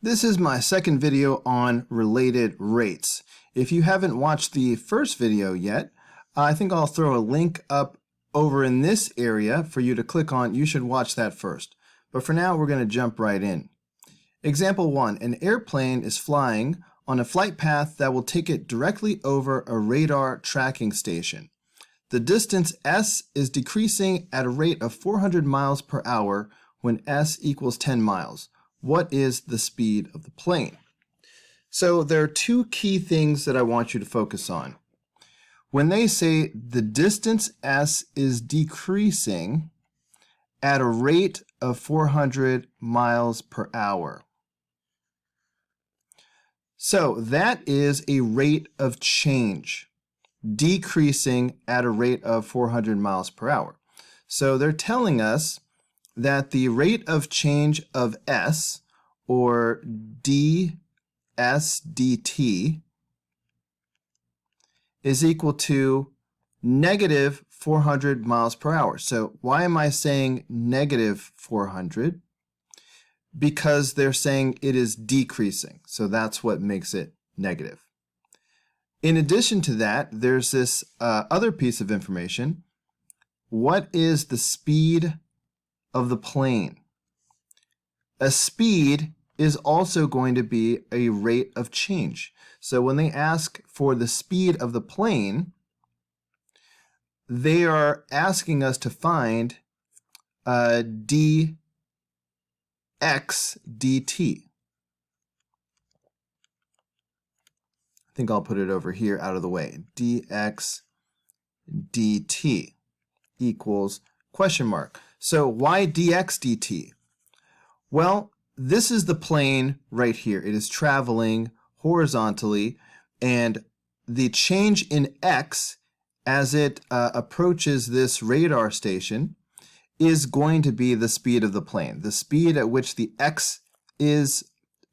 This is my second video on related rates. If you haven't watched the first video yet, I think I'll throw a link up over in this area for you to click on. You should watch that first. But for now, we're going to jump right in. Example 1. An airplane is flying on a flight path that will take it directly over a radar tracking station. The distance s is decreasing at a rate of 400 miles per hour when s equals 10 miles. What is the speed of the plane? So there are two key things that I want you to focus on. When they say the distance s is decreasing at a rate of 400 miles per hour. So that is a rate of change, decreasing at a rate of 400 miles per hour. So they're telling us that the rate of change of s, or ds dt, is equal to negative 400 miles per hour. So why am I saying negative 400? Because they're saying it is decreasing. So that's what makes it negative. In addition to that, there's this other piece of information. What is the speed of the plane? A speed is also going to be a rate of change. So when they ask for the speed of the plane, they are asking us to find dx dt. I think I'll put it over here out of the way. dx dt equals question mark. So why dx dt? Well, this is the plane right here. It is traveling horizontally, and the change in x as it approaches this radar station is going to be the speed of the plane. The speed at which the x is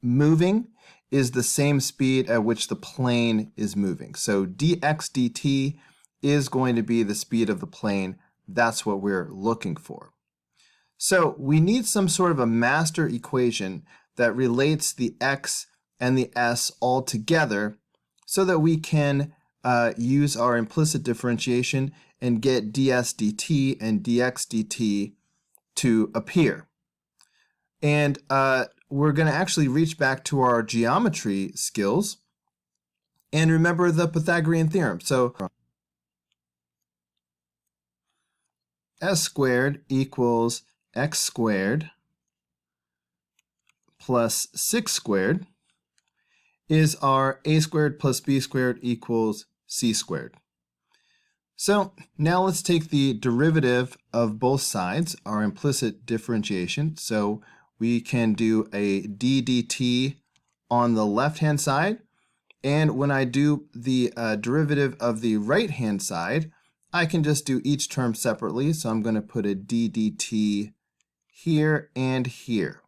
moving is the same speed at which the plane is moving. So dx dt is going to be the speed of the plane. That's what we're looking for. So we need some sort of a master equation that relates the x and the s all together so that we can use our implicit differentiation and get ds dt and dx dt to appear. And we're going to actually reach back to our geometry skills and remember the Pythagorean theorem. So s squared equals x squared plus 6 squared is our a squared plus b squared equals c squared. So now let's take the derivative of both sides, our implicit differentiation. So we can do a d dt on the left-hand side, and when I do the derivative of the right-hand side, I can just do each term separately. So I'm going to put a d dt here and here.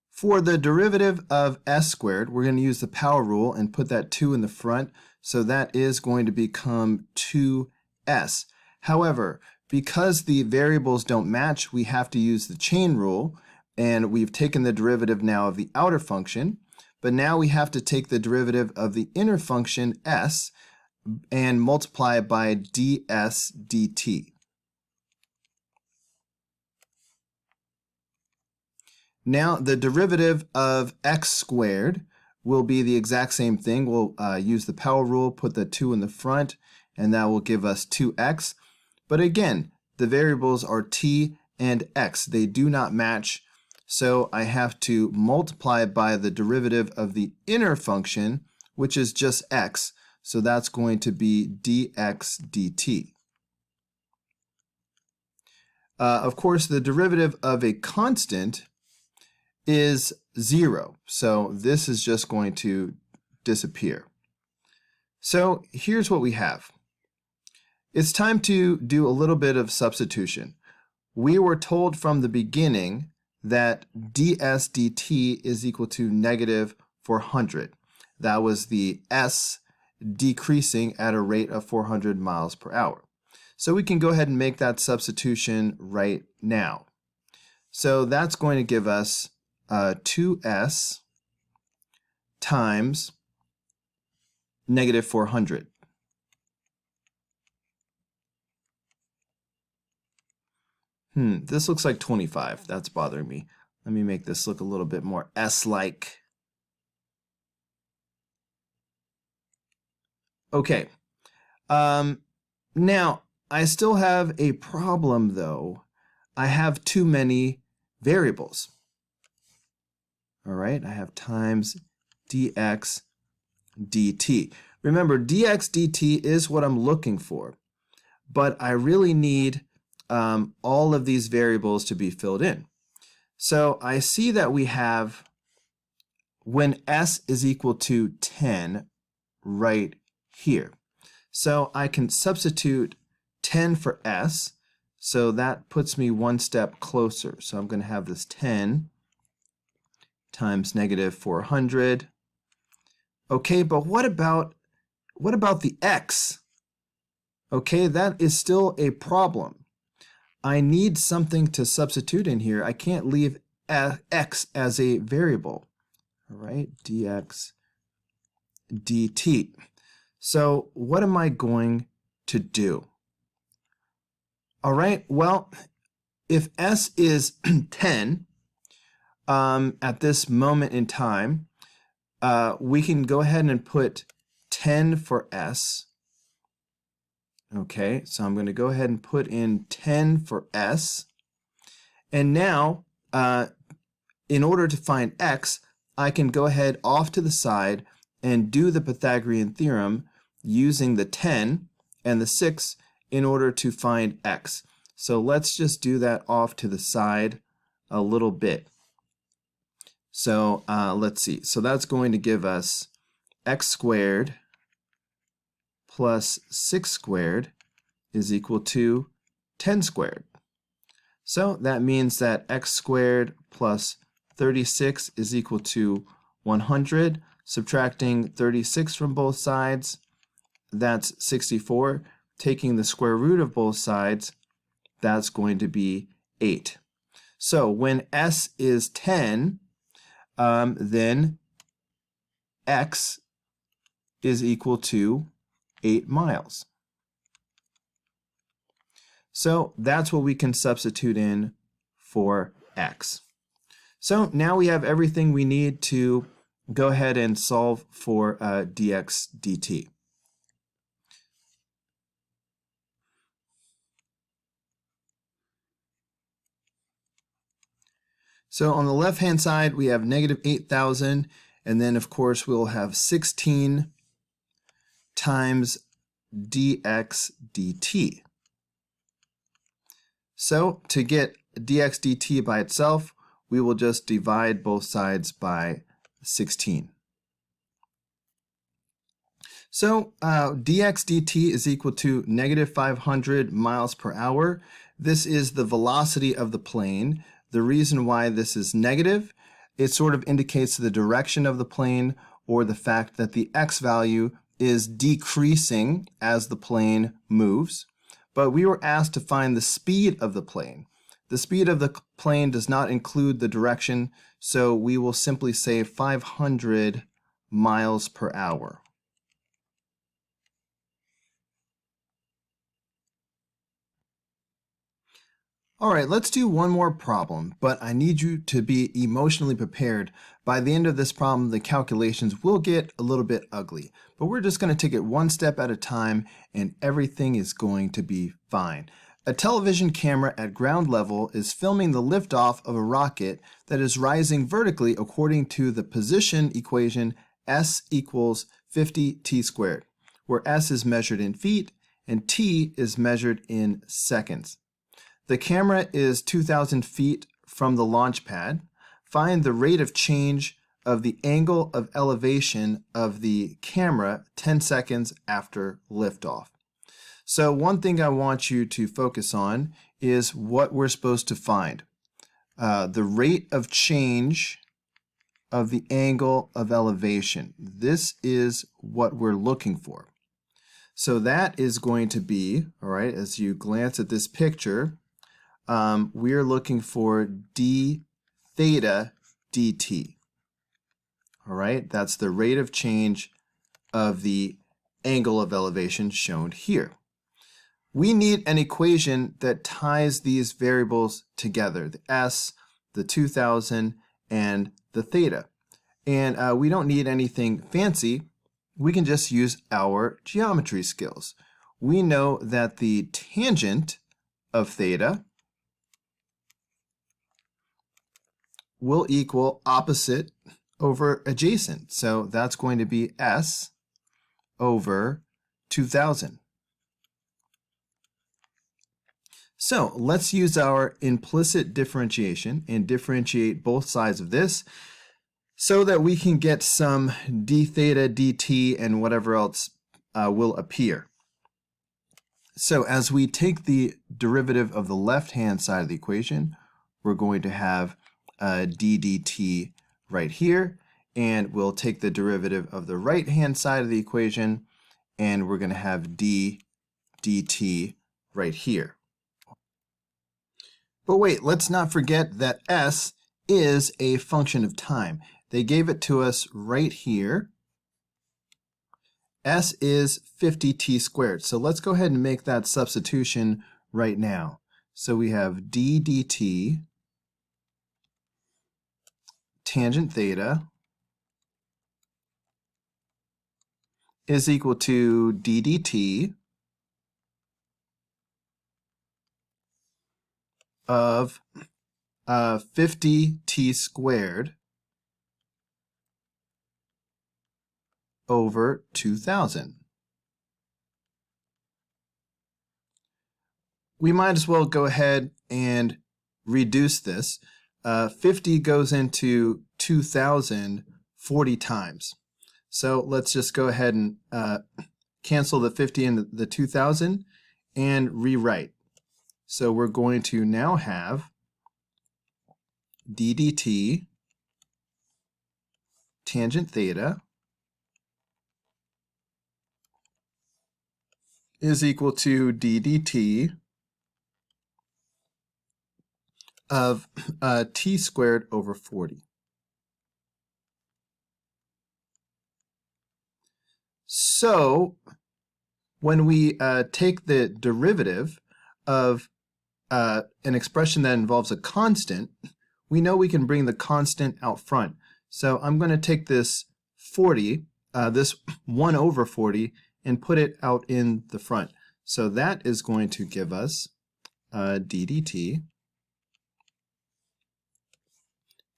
For the derivative of s squared, we're going to use the power rule and put that 2 in the front. So that is going to become 2s. However, because the variables don't match, we have to use the chain rule. And we've taken the derivative now of the outer function. But now we have to take the derivative of the inner function s and multiply it by ds dt. Now the derivative of x squared will be the exact same thing. We'll use the power rule, put the 2 in the front, and that will give us 2x. But again, the variables are t and x. They do not match, so I have to multiply by the derivative of the inner function, which is just x. So that's going to be dx dt. Of course, the derivative of a constant is 0. So this is just going to disappear. So here's what we have. It's time to do a little bit of substitution. We were told from the beginning that ds dt is equal to negative 400. That was the s decreasing at a rate of 400 miles per hour. So we can go ahead and make that substitution right now. So that's going to give us 2s times negative 400. This looks like 25. That's bothering me. Let me make this look a little bit more S-like. Okay. Now, I still have a problem, though. I have too many variables. All right, I have times dx dt. Remember, dx dt is what I'm looking for, but I really need all of these variables to be filled in. So I see that we have when s is equal to 10 right here. So I can substitute 10 for s, so that puts me one step closer. So I'm going to have this 10 times negative 400. Okay, but what about the x? Okay, that is still a problem. I need something to substitute in here. I can't leave x as a variable. All right, dx dt. So what am I going to do? All right, well, if s is 10 at this moment in time, we can go ahead and put 10 for s. Okay, so I'm going to go ahead and put in 10 for s. And now, in order to find x, I can go ahead off to the side and do the Pythagorean theorem using the 10 and the 6 in order to find x. So let's just do that off to the side a little bit. So let's see. So that's going to give us x squared plus 6 squared is equal to 10 squared. So that means that x squared plus 36 is equal to 100. Subtracting 36 from both sides, that's 64. Taking the square root of both sides, that's going to be 8. So when s is 10, then x is equal to 8 miles. So that's what we can substitute in for x. So now we have everything we need to go ahead and solve for dx dt. So on the left-hand side, we have negative 8,000, and then of course we'll have 16 times dx dt. So to get dx dt by itself, we will just divide both sides by 16. So dx dt is equal to negative 500 miles per hour. This is the velocity of the plane. The reason why this is negative, it sort of indicates the direction of the plane or the fact that the x value is decreasing as the plane moves. But we were asked to find the speed of the plane. The speed of the plane does not include the direction, so we will simply say 500 miles per hour. All right, let's do one more problem, but I need you to be emotionally prepared. By the end of this problem, the calculations will get a little bit ugly, but we're just going to take it one step at a time and everything is going to be fine. A television camera at ground level is filming the liftoff of a rocket that is rising vertically according to the position equation s equals 50t squared, where s is measured in feet and t is measured in seconds. The camera is 2,000 feet from the launch pad. Find the rate of change of the angle of elevation of the camera 10 seconds after liftoff. So one thing I want you to focus on is what we're supposed to find. The rate of change of the angle of elevation. This is what we're looking for. So that is going to be, all right, as you glance at this picture, we're looking for d theta dt. All right, that's the rate of change of the angle of elevation shown here. We need an equation that ties these variables together, the s, the 2000, and the theta. And we don't need anything fancy. We can just use our geometry skills. We know that the tangent of theta will equal opposite over adjacent. So that's going to be s over 2000. So let's use our implicit differentiation and differentiate both sides of this so that we can get some d theta dt and whatever else will appear. So as we take the derivative of the left-hand side of the equation, we're going to have d dt right here, and we'll take the derivative of the right-hand side of the equation, and we're going to have d dt right here. But wait, let's not forget that s is a function of time. They gave it to us right here. S is 50t squared. So let's go ahead and make that substitution right now. So we have d dt tangent theta is equal to d dt of 50t squared over 2000. We might as well go ahead and reduce this. 50 goes into 2000 40 times. So let's just go ahead and cancel the 50 and the 2000 and rewrite. So we're going to now have d dt tangent theta is equal to d dt of t squared over 40. So when we take the derivative of an expression that involves a constant, we know we can bring the constant out front. So I'm going to take this 40, this 1 over 40, and put it out in the front. So that is going to give us d dt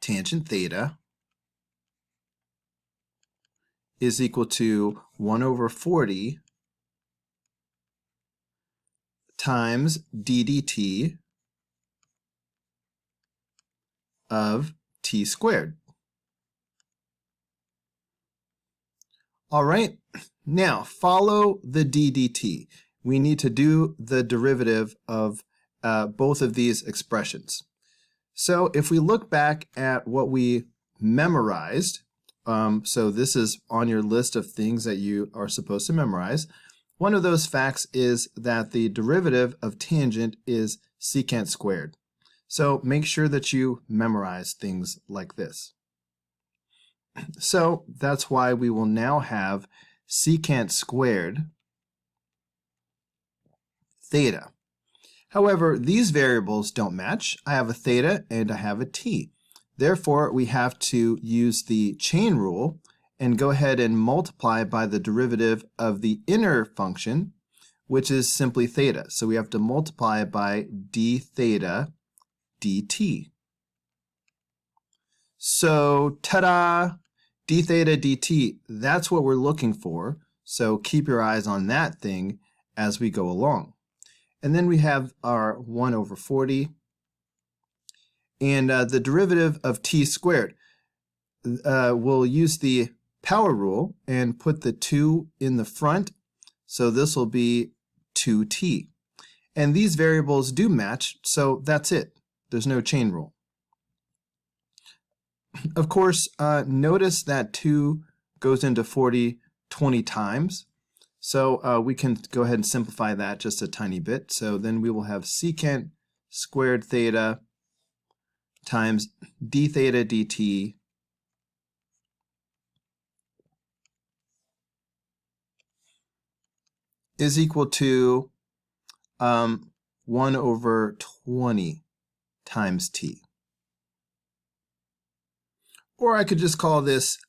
tangent theta is equal to 1 over 40 times d dt of t squared. All right, now follow the d dt. We need to do the derivative of both of these expressions. So if we look back at what we memorized, so this is on your list of things that you are supposed to memorize. One of those facts is that the derivative of tangent is secant squared. So make sure that you memorize things like this. So that's why we will now have secant squared theta. However, these variables don't match. I have a theta and I have a t. Therefore, we have to use the chain rule and go ahead and multiply by the derivative of the inner function, which is simply theta. So we have to multiply by d theta dt. So, ta-da! D theta dt, that's what we're looking for. So keep your eyes on that thing as we go along. And then we have our 1 over 40. And the derivative of t squared, we'll use the power rule and put the 2 in the front. So this will be 2t. And these variables do match, so that's it. There's no chain rule. Of course, notice that 2 goes into 40 20 times. So we can go ahead and simplify that just a tiny bit. So then we will have secant squared theta times d theta dt is equal to 1 over 20 times t. Or I could just call this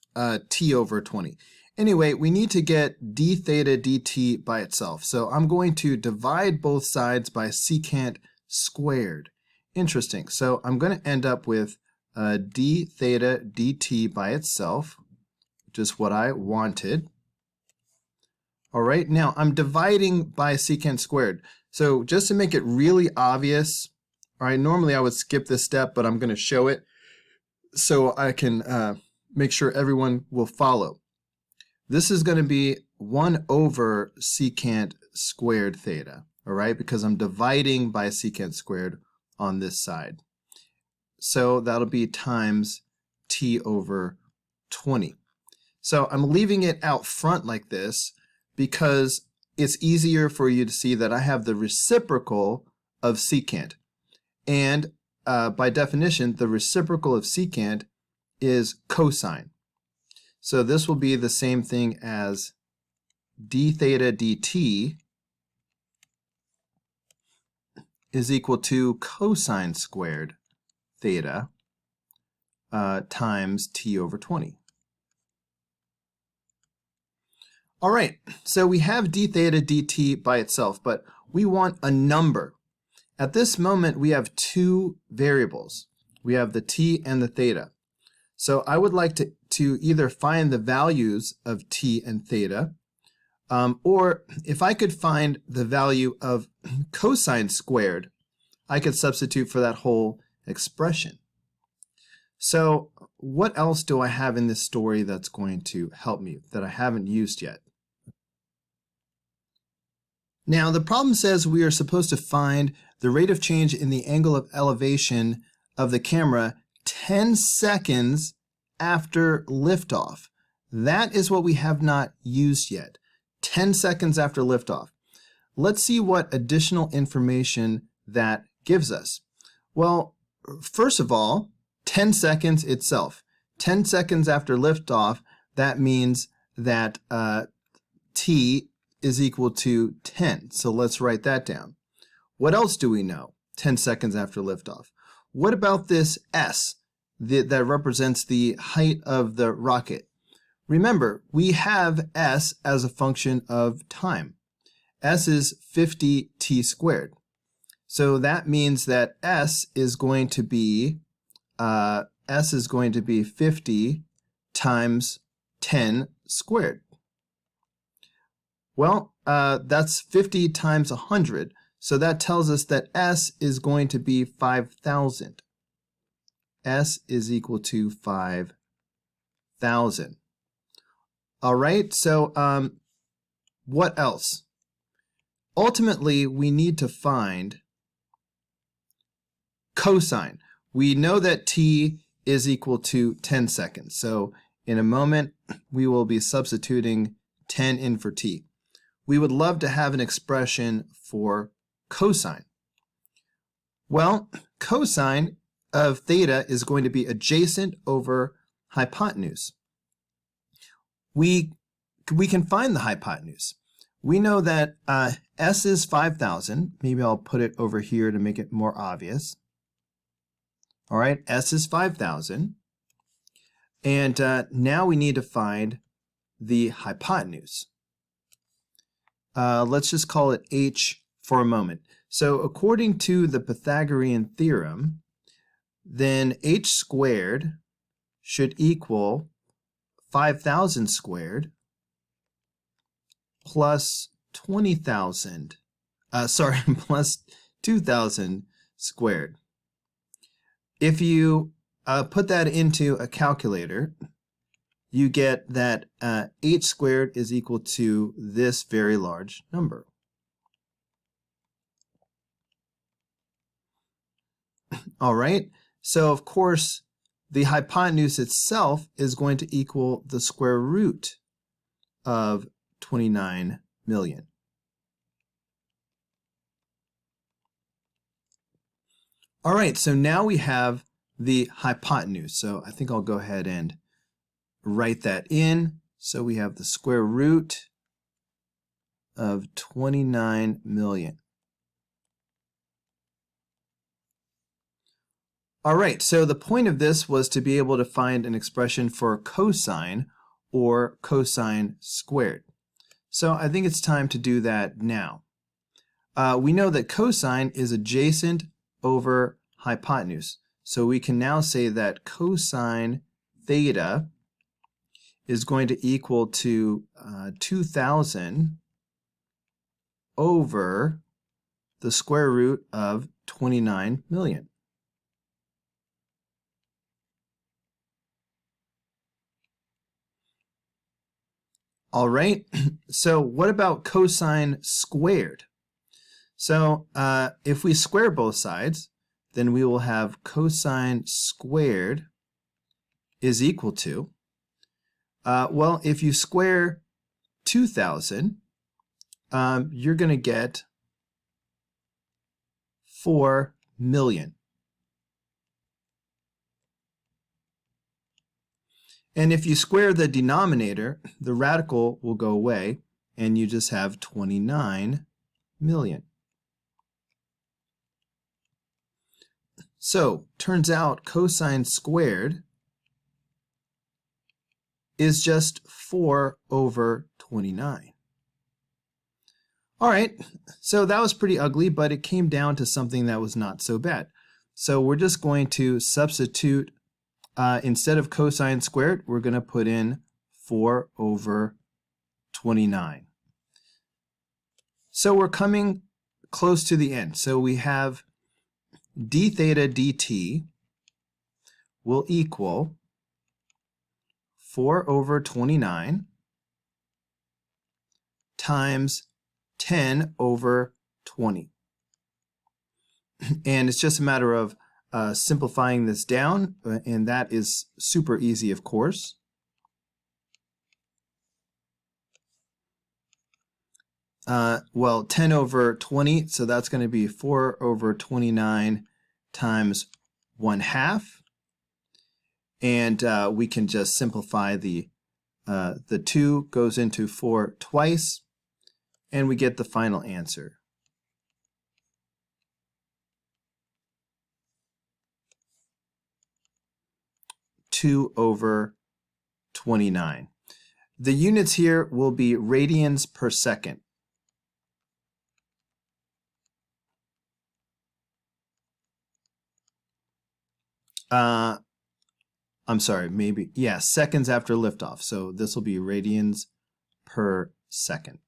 t over 20. Anyway, we need to get d theta dt by itself. So I'm going to divide both sides by secant squared. Interesting. So I'm going to end up with d theta dt by itself, which is what I wanted. All right, now I'm dividing by secant squared. So just to make it really obvious, all right, normally I would skip this step, but I'm going to show it so I can make sure everyone will follow. This is going to be 1 over secant squared theta, all right, because I'm dividing by secant squared on this side. So that'll be times t over 20. So I'm leaving it out front like this because it's easier for you to see that I have the reciprocal of secant. And by definition, the reciprocal of secant is cosine. So this will be the same thing as d theta dt is equal to cosine squared theta times t over 20. All right, so we have d theta dt by itself, but we want a number. At this moment, we have two variables. We have the t and the theta. So I would like to either find the values of t and theta, or if I could find the value of cosine squared, I could substitute for that whole expression. So what else do I have in this story that's going to help me that I haven't used yet? Now, the problem says we are supposed to find the rate of change in the angle of elevation of the camera 10 seconds after liftoff. That is what we have not used yet. 10 seconds after liftoff. Let's see what additional information that gives us. Well, first of all, 10 seconds itself. 10 seconds after liftoff, that means that t is equal to 10. So let's write that down. What else do we know 10 seconds after liftoff? What about this s that represents the height of the rocket? Remember, we have s as a function of time. S is 50 t squared. So that means that s is going to be 50 times 10 squared. Well, that's 50 times 100, so that tells us that s is going to be 5,000. S is equal to 5,000. All right, so what else? Ultimately, we need to find cosine. We know that t is equal to 10 seconds, so in a moment, we will be substituting 10 in for t. We would love to have an expression for cosine. Well, cosine of theta is going to be adjacent over hypotenuse. We can find the hypotenuse. We know that s is 5,000. Maybe I'll put it over here to make it more obvious. All right, s is 5,000. And now we need to find the hypotenuse. Let's just call it h for a moment. So according to the Pythagorean theorem, then h squared should equal 5,000 squared plus 20,000, plus 2,000 squared. If you put that into a calculator, you get that h squared is equal to this very large number. All right, so of course, the hypotenuse itself is going to equal the square root of 29 million. All right, so now we have the hypotenuse. So I think I'll go ahead and write that in. So we have the square root of 29 million. All right, so the point of this was to be able to find an expression for cosine or cosine squared. So I think it's time to do that now. We know that cosine is adjacent over hypotenuse. So we can now say that cosine theta is going to equal to 2,000 over the square root of 29 million. All right, so what about cosine squared? So if we square both sides, then we will have cosine squared is equal to, well, if you square 2,000, you're going to get 4 million. And if you square the denominator, the radical will go away, and you just have 29 million. So, turns out cosine squared is just 4 over 29. All right, so that was pretty ugly, but it came down to something that was not so bad. So we're just going to substitute, instead of cosine squared, we're going to put in 4 over 29. So we're coming close to the end. So we have d theta dt will equal 4 over 29 times 10 over 20. And it's just a matter of simplifying this down, and that is super easy, of course. Well, 10 over 20, so that's going to be 4 over 29 times 1/2. And we can just simplify the 2 goes into 4 twice, and we get the final answer. over 29. The units here will be radians per second. I'm sorry, maybe, yeah, seconds after liftoff. So this will be radians per second.